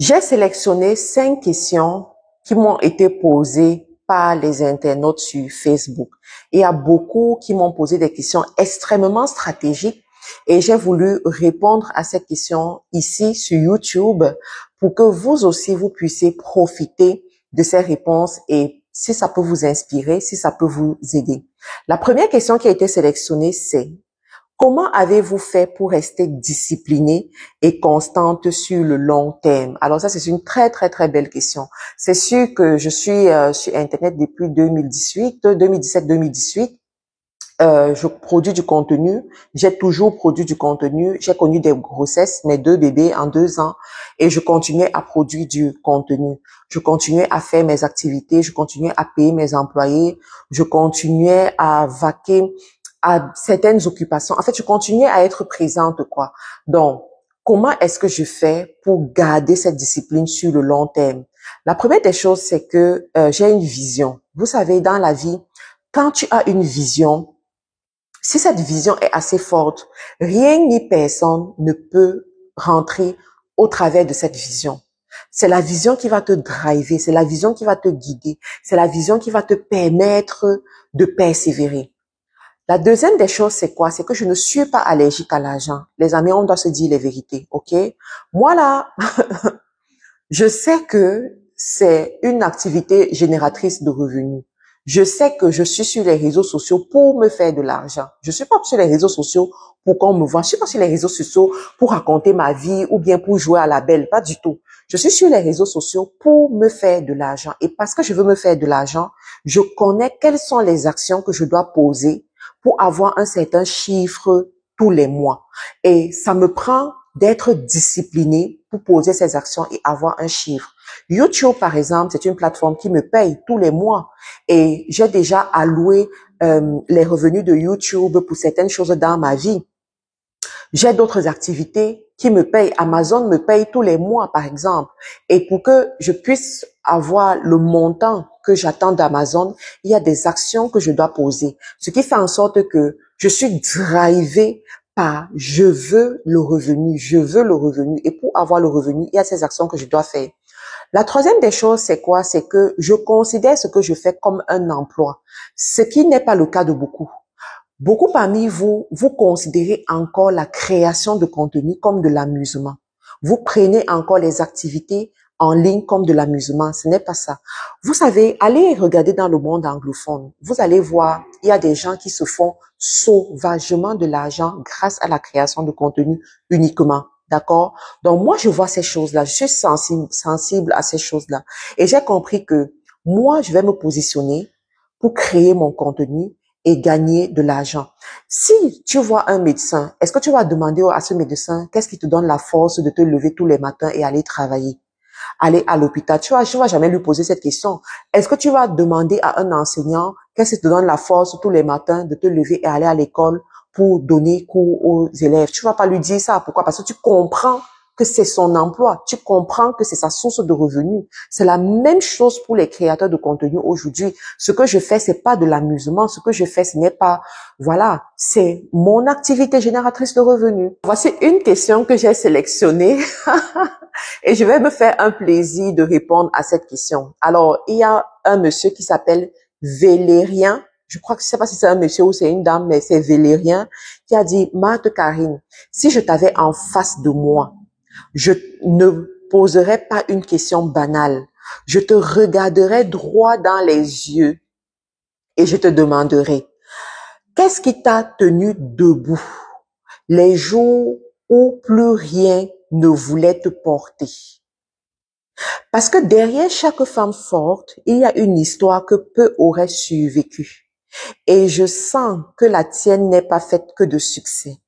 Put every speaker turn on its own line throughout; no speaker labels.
J'ai sélectionné 5 questions qui m'ont été posées par les internautes sur Facebook. Il y a beaucoup qui m'ont posé des questions extrêmement stratégiques et j'ai voulu répondre à ces questions ici sur YouTube pour que vous aussi vous puissiez profiter de ces réponses et si ça peut vous inspirer, si ça peut vous aider. La première question qui a été sélectionnée, c'est: comment avez-vous fait pour rester discipliné et constante sur le long terme? Alors ça, c'est une très, très, très belle question. C'est sûr que je suis sur Internet depuis 2017-2018. Je produis du contenu. J'ai toujours produit du contenu. J'ai connu des grossesses, mes 2 bébés en 2 ans, et je continuais à produire du contenu. Je continuais à faire mes activités. Je continuais à payer mes employés. Je continuais à vaquer à certaines occupations. En fait, je continuais à être présente, quoi. Donc, comment est-ce que je fais pour garder cette discipline sur le long terme? La première des choses, c'est que j'ai une vision. Vous savez, dans la vie, quand tu as une vision, si cette vision est assez forte, rien ni personne ne peut rentrer au travers de cette vision. C'est la vision qui va te driver, c'est la vision qui va te guider, c'est la vision qui va te permettre de persévérer. La deuxième des choses, c'est quoi? C'est que je ne suis pas allergique à l'argent. Les amis, on doit se dire les vérités, ok? Moi là, je sais que c'est une activité génératrice de revenus. Je sais que je suis sur les réseaux sociaux pour me faire de l'argent. Je suis pas sur les réseaux sociaux pour qu'on me voit. Je suis pas sur les réseaux sociaux pour raconter ma vie ou bien pour jouer à la belle. Pas du tout. Je suis sur les réseaux sociaux pour me faire de l'argent. Et parce que je veux me faire de l'argent, je connais quelles sont les actions que je dois poser pour avoir un certain chiffre tous les mois. Et ça me prend d'être discipliné pour poser ces actions et avoir un chiffre. YouTube, par exemple, c'est une plateforme qui me paye tous les mois et j'ai déjà alloué les revenus de YouTube pour certaines choses dans ma vie. J'ai d'autres activités qui me payent. Amazon me paye tous les mois, par exemple. Et pour que je puisse avoir le montant que j'attends d'Amazon, il y a des actions que je dois poser. Ce qui fait en sorte que je suis drivée par je veux le revenu, je veux le revenu. Et pour avoir le revenu, il y a ces actions que je dois faire. La troisième des choses, c'est quoi? C'est que je considère ce que je fais comme un emploi, ce qui n'est pas le cas de beaucoup. Beaucoup parmi vous, vous considérez encore la création de contenu comme de l'amusement. Vous prenez encore les activités en ligne comme de l'amusement. Ce n'est pas ça. Vous savez, allez regarder dans le monde anglophone. Vous allez voir, il y a des gens qui se font sauvagement de l'argent grâce à la création de contenu uniquement. D'accord? Donc, moi, je vois ces choses-là. Je suis sensible à ces choses-là. Et j'ai compris que moi, je vais me positionner pour créer mon contenu et gagner de l'argent. Si tu vois un médecin, est-ce que tu vas demander à ce médecin qu'est-ce qui te donne la force de te lever tous les matins et aller travailler, aller à l'hôpital? Tu vas jamais lui poser cette question. Est-ce que tu vas demander à un enseignant qu'est-ce qui te donne la force tous les matins de te lever et aller à l'école pour donner cours aux élèves? Tu vas pas lui dire ça. Pourquoi? Parce que tu comprends que c'est son emploi. Tu comprends que c'est sa source de revenus. C'est la même chose pour les créateurs de contenu aujourd'hui. Ce que je fais, c'est pas de l'amusement. Ce que je fais, ce n'est pas, voilà, c'est mon activité génératrice de revenus. Voici une question que j'ai sélectionnée et je vais me faire un plaisir de répondre à cette question. Alors, il y a un monsieur qui s'appelle Valérien. Je crois que je sais pas si c'est un monsieur ou c'est une dame, mais c'est Valérien qui a dit: Marthe Karine, si je t'avais en face de moi, je ne poserai pas une question banale. Je te regarderai droit dans les yeux et je te demanderai: qu'est-ce qui t'a tenu debout les jours où plus rien ne voulait te porter? Parce que derrière chaque femme forte, il y a une histoire que peu auraient survécu. Et je sens que la tienne n'est pas faite que de succès,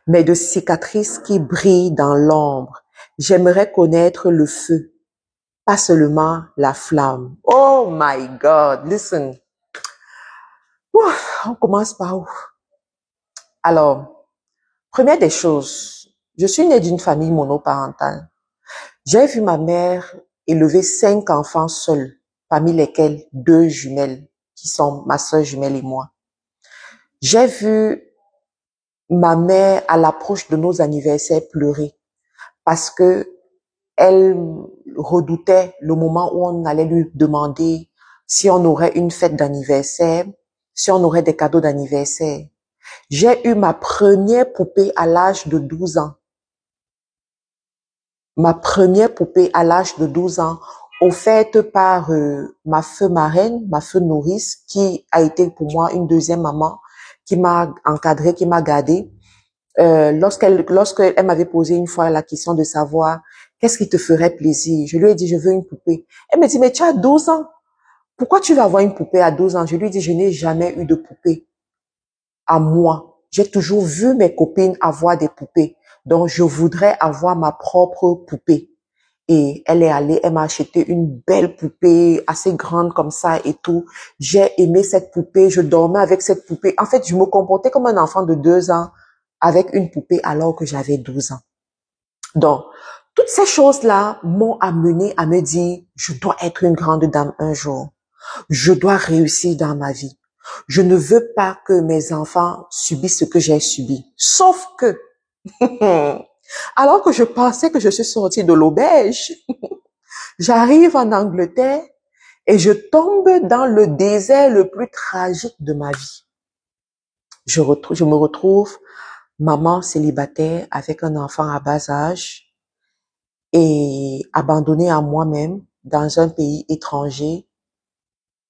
mais de cicatrices qui brillent dans l'ombre. J'aimerais connaître le feu, pas seulement la flamme. Oh my God, listen. On commence par où? Alors, première des choses, je suis née d'une famille monoparentale. J'ai vu ma mère élever 5 enfants seuls, parmi lesquels 2 jumelles, qui sont ma sœur jumelle et moi. J'ai vu ma mère, à l'approche de nos anniversaires, pleurer parce que elle redoutait le moment où on allait lui demander si on aurait une fête d'anniversaire, si on aurait des cadeaux d'anniversaire. J'ai eu ma première poupée à l'âge de 12 ans. Ma première poupée à l'âge de 12 ans, offerte par ma feu marraine, ma feu nourrice, qui a été pour moi une deuxième maman, qui m'a encadrée, qui m'a gardée. Lorsqu'elle m'avait posé une fois la question de savoir qu'est-ce qui te ferait plaisir, je lui ai dit je veux une poupée. Elle me dit mais tu as 12 ans, pourquoi tu vas avoir une poupée à 12 ans? Je lui ai dit je n'ai jamais eu de poupée à moi. J'ai toujours vu mes copines avoir des poupées, donc je voudrais avoir ma propre poupée. Et elle est allée, elle m'a acheté une belle poupée assez grande comme ça et tout. J'ai aimé cette poupée, je dormais avec cette poupée. En fait, je me comportais comme un enfant de 2 ans avec une poupée alors que j'avais 12 ans. Donc, toutes ces choses-là m'ont amené à me dire, je dois être une grande dame un jour. Je dois réussir dans ma vie. Je ne veux pas que mes enfants subissent ce que j'ai subi. Sauf que, alors que je pensais que je suis sortie de l'auberge, j'arrive en Angleterre et je tombe dans le désert le plus tragique de ma vie. Je me retrouve maman célibataire avec un enfant à bas âge et abandonnée à moi-même dans un pays étranger,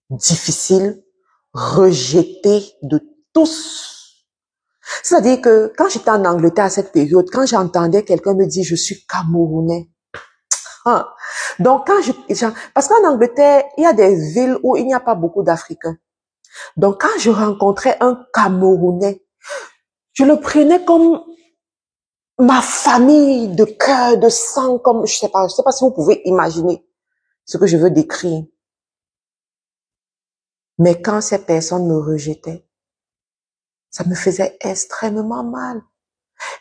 difficile, rejetée de tous. C'est-à-dire que quand j'étais en Angleterre à cette période, quand j'entendais quelqu'un me dire je suis Camerounais, hein. Donc parce qu'en Angleterre, il y a des villes où il n'y a pas beaucoup d'Africains. Donc quand je rencontrais un Camerounais, je le prenais comme ma famille de cœur, de sang, comme je sais pas si vous pouvez imaginer ce que je veux décrire. Mais quand ces personnes me rejetaient, ça me faisait extrêmement mal.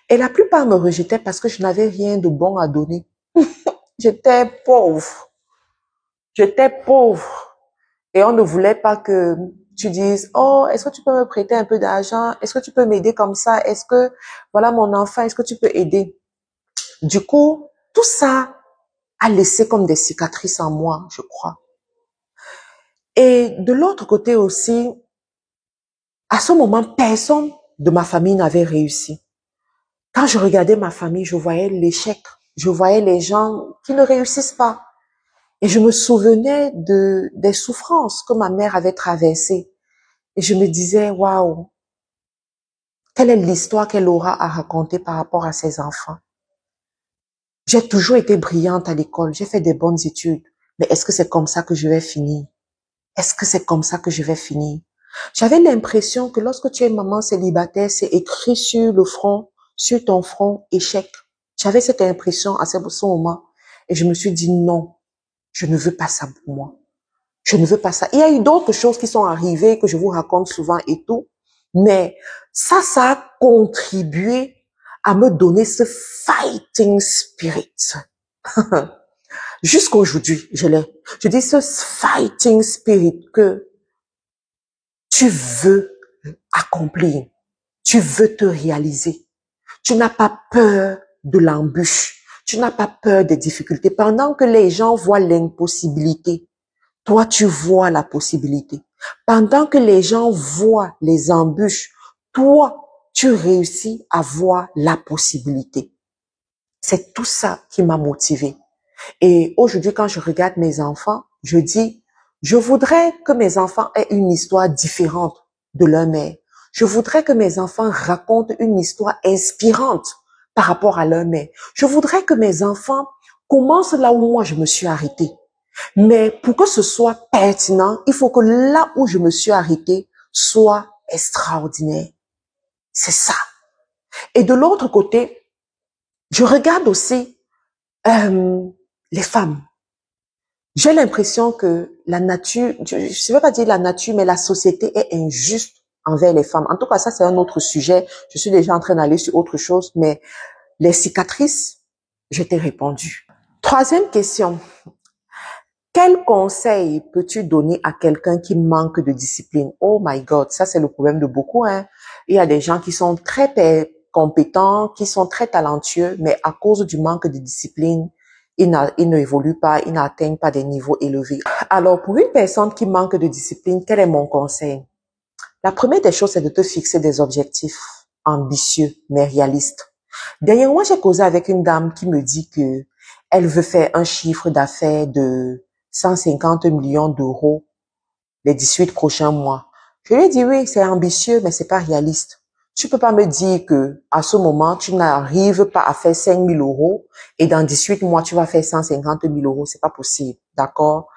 Et la plupart me rejetaient parce que je n'avais rien de bon à donner. J'étais pauvre. J'étais pauvre. Et on ne voulait pas que tu dises, oh, est-ce que tu peux me prêter un peu d'argent? Est-ce que tu peux m'aider comme ça? Est-ce que, voilà mon enfant, est-ce que tu peux aider? Du coup, tout ça a laissé comme des cicatrices en moi, je crois. Et de l'autre côté aussi, à ce moment, personne de ma famille n'avait réussi. Quand je regardais ma famille, je voyais l'échec. Je voyais les gens qui ne réussissent pas. Et je me souvenais des souffrances que ma mère avait traversées. Et je me disais, waouh, quelle est l'histoire qu'elle aura à raconter par rapport à ses enfants? J'ai toujours été brillante à l'école. J'ai fait des bonnes études. Mais est-ce que c'est comme ça que je vais finir? Est-ce que c'est comme ça que je vais finir? J'avais l'impression que lorsque tu es maman célibataire, c'est écrit sur le front, sur ton front, échec. J'avais cette impression à ce moment. Et je me suis dit non, je ne veux pas ça pour moi. Je ne veux pas ça. Il y a eu d'autres choses qui sont arrivées que je vous raconte souvent et tout. Mais ça a contribué à me donner ce fighting spirit. Jusqu'aujourd'hui, je l'ai. Je dis ce fighting spirit que tu veux accomplir. Tu veux te réaliser. Tu n'as pas peur de l'embûche. Tu n'as pas peur des difficultés. Pendant que les gens voient l'impossibilité, toi, tu vois la possibilité. Pendant que les gens voient les embûches, toi, tu réussis à voir la possibilité. C'est tout ça qui m'a motivée. Et aujourd'hui, quand je regarde mes enfants, je dis, je voudrais que mes enfants aient une histoire différente de leur mère. Je voudrais que mes enfants racontent une histoire inspirante par rapport à leur mère. Je voudrais que mes enfants commencent là où moi je me suis arrêtée. Mais pour que ce soit pertinent, il faut que là où je me suis arrêtée soit extraordinaire. C'est ça. Et de l'autre côté, je regarde aussi les femmes. J'ai l'impression que la nature, je ne veux pas dire la nature, mais la société est injuste envers les femmes. En tout cas, ça c'est un autre sujet. Je suis déjà en train d'aller sur autre chose, mais les cicatrices, je t'ai répondu. Troisième question. Quel conseil peux-tu donner à quelqu'un qui manque de discipline? Oh my God, ça c'est le problème de beaucoup, hein. Il y a des gens qui sont très compétents, qui sont très talentueux, mais à cause du manque de discipline, ils n'évoluent pas, ils n'atteignent pas des niveaux élevés. Alors, pour une personne qui manque de discipline, quel est mon conseil? La première des choses, c'est de te fixer des objectifs ambitieux, mais réalistes. Dernièrement, j'ai causé avec une dame qui me dit que elle veut faire un chiffre d'affaires de 150 millions d'euros les 18 prochains mois. Je lui ai dit, oui, c'est ambitieux, mais c'est pas réaliste. Tu peux pas me dire que, à ce moment, tu n'arrives pas à faire 5 000 euros et dans 18 mois, tu vas faire 150 000 euros. C'est pas possible. D'accord?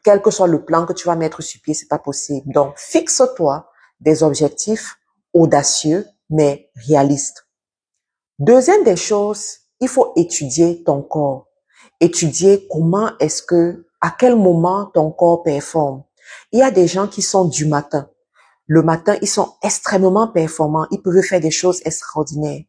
Quel que soit le plan que tu vas mettre sur pied, c'est pas possible. Donc, fixe-toi des objectifs audacieux, mais réalistes. Deuxième des choses, il faut étudier ton corps. Étudier comment à quel moment ton corps performe. Il y a des gens qui sont du matin. Le matin, ils sont extrêmement performants. Ils peuvent faire des choses extraordinaires.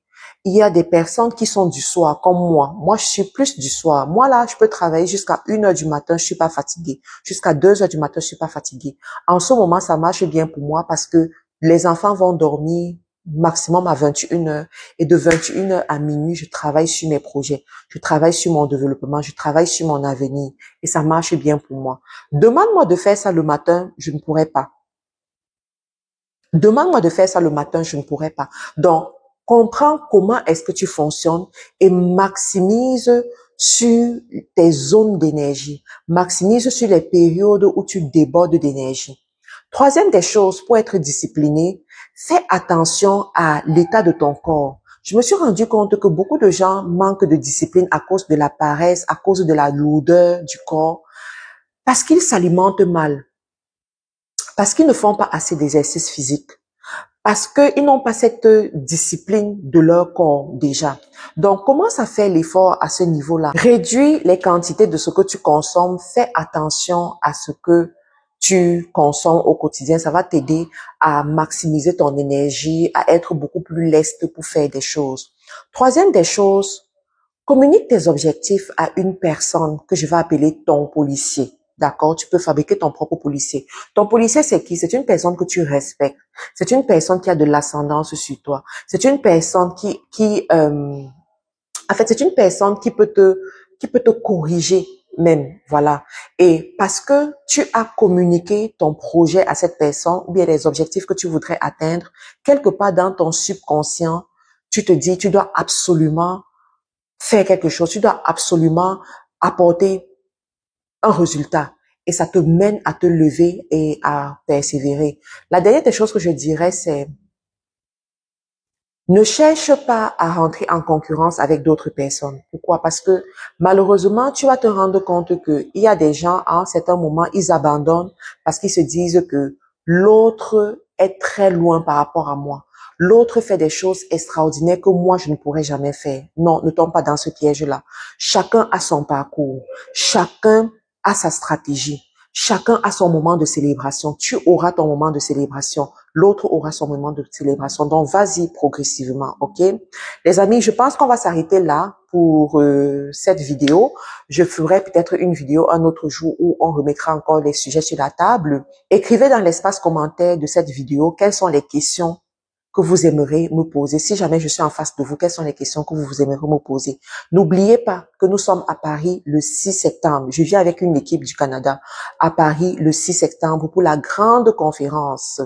Il y a des personnes qui sont du soir, comme moi. Moi, je suis plus du soir. Moi, là, je peux travailler jusqu'à 1 heure du matin, je suis pas fatiguée. Jusqu'à 2 heures du matin, je suis pas fatiguée. En ce moment, ça marche bien pour moi parce que les enfants vont dormir maximum à 21 heures. Et de 21 heures à minuit, je travaille sur mes projets. Je travaille sur mon développement. Je travaille sur mon avenir. Et ça marche bien pour moi. Demande-moi de faire ça le matin, je ne pourrais pas. Demande-moi de faire ça le matin, je ne pourrais pas. Donc, comprends comment est-ce que tu fonctionnes et maximise sur tes zones d'énergie. Maximise sur les périodes où tu débordes d'énergie. Troisième des choses, pour être discipliné, fais attention à l'état de ton corps. Je me suis rendu compte que beaucoup de gens manquent de discipline à cause de la paresse, à cause de la lourdeur du corps, parce qu'ils s'alimentent mal, parce qu'ils ne font pas assez d'exercice physique, parce qu'ils n'ont pas cette discipline de leur corps déjà. Donc, commence à faire l'effort à ce niveau-là. Réduis les quantités de ce que tu consommes. Fais attention à ce que tu consommes au quotidien. Ça va t'aider à maximiser ton énergie, à être beaucoup plus leste pour faire des choses. Troisième des choses, communique tes objectifs à une personne que je vais appeler ton policier. D'accord? Tu peux fabriquer ton propre policier. Ton policier, c'est qui? C'est une personne que tu respectes. C'est une personne qui a de l'ascendance sur toi. C'est une personne en fait, c'est une personne qui peut te corriger même. Voilà. Et parce que tu as communiqué ton projet à cette personne ou bien les objectifs que tu voudrais atteindre, quelque part dans ton subconscient, tu te dis, tu dois absolument faire quelque chose, tu dois absolument apporter un résultat et ça te mène à te lever et à persévérer. La dernière des choses que je dirais, c'est ne cherche pas à rentrer en concurrence avec d'autres personnes. Pourquoi? Parce que malheureusement, tu vas te rendre compte que il y a des gens, à un certain moment, ils abandonnent parce qu'ils se disent que l'autre est très loin par rapport à moi. L'autre fait des choses extraordinaires que moi, je ne pourrais jamais faire. Non, ne tombe pas dans ce piège-là. Chacun a son parcours. Chacun a sa stratégie. Chacun a son moment de célébration. Tu auras ton moment de célébration. L'autre aura son moment de célébration. Donc, vas-y progressivement, ok? Les amis, je pense qu'on va s'arrêter là pour cette vidéo. Je ferai peut-être une vidéo un autre jour où on remettra encore les sujets sur la table. Écrivez dans l'espace commentaire de cette vidéo quelles sont les questions que vous aimeriez me poser. Si jamais je suis en face de vous, quelles sont les questions que vous aimeriez me poser? N'oubliez pas que nous sommes à Paris le 6 septembre. Je viens avec une équipe du Canada à Paris le 6 septembre pour la grande conférence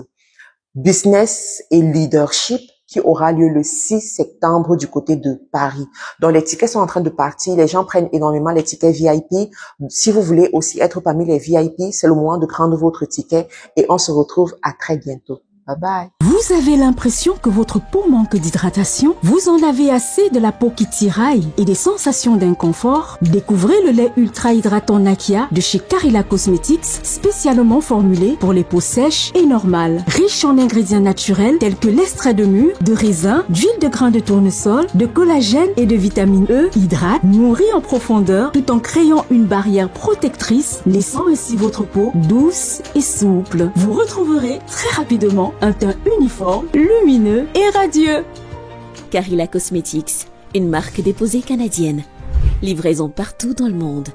Business et Leadership qui aura lieu le 6 septembre du côté de Paris. Donc, les tickets sont en train de partir. Les gens prennent énormément les tickets VIP. Si vous voulez aussi être parmi les VIP, c'est le moment de prendre votre ticket et on se retrouve à très bientôt. Bye bye.
Vous avez l'impression que votre peau manque d'hydratation? Vous en avez assez de la peau qui tiraille et des sensations d'inconfort? Découvrez le lait ultra hydratant Nakia de chez Carilla Cosmetics, spécialement formulé pour les peaux sèches et normales. Riche en ingrédients naturels tels que l'extrait de mûre, de raisin, d'huile de grain de tournesol, de collagène et de vitamine E, hydrate, nourrit en profondeur tout en créant une barrière protectrice, laissant ainsi votre peau douce et souple. Vous retrouverez très rapidement un teint uniforme, lumineux et radieux.
Carilla Cosmetics, une marque déposée canadienne. Livraison partout dans le monde.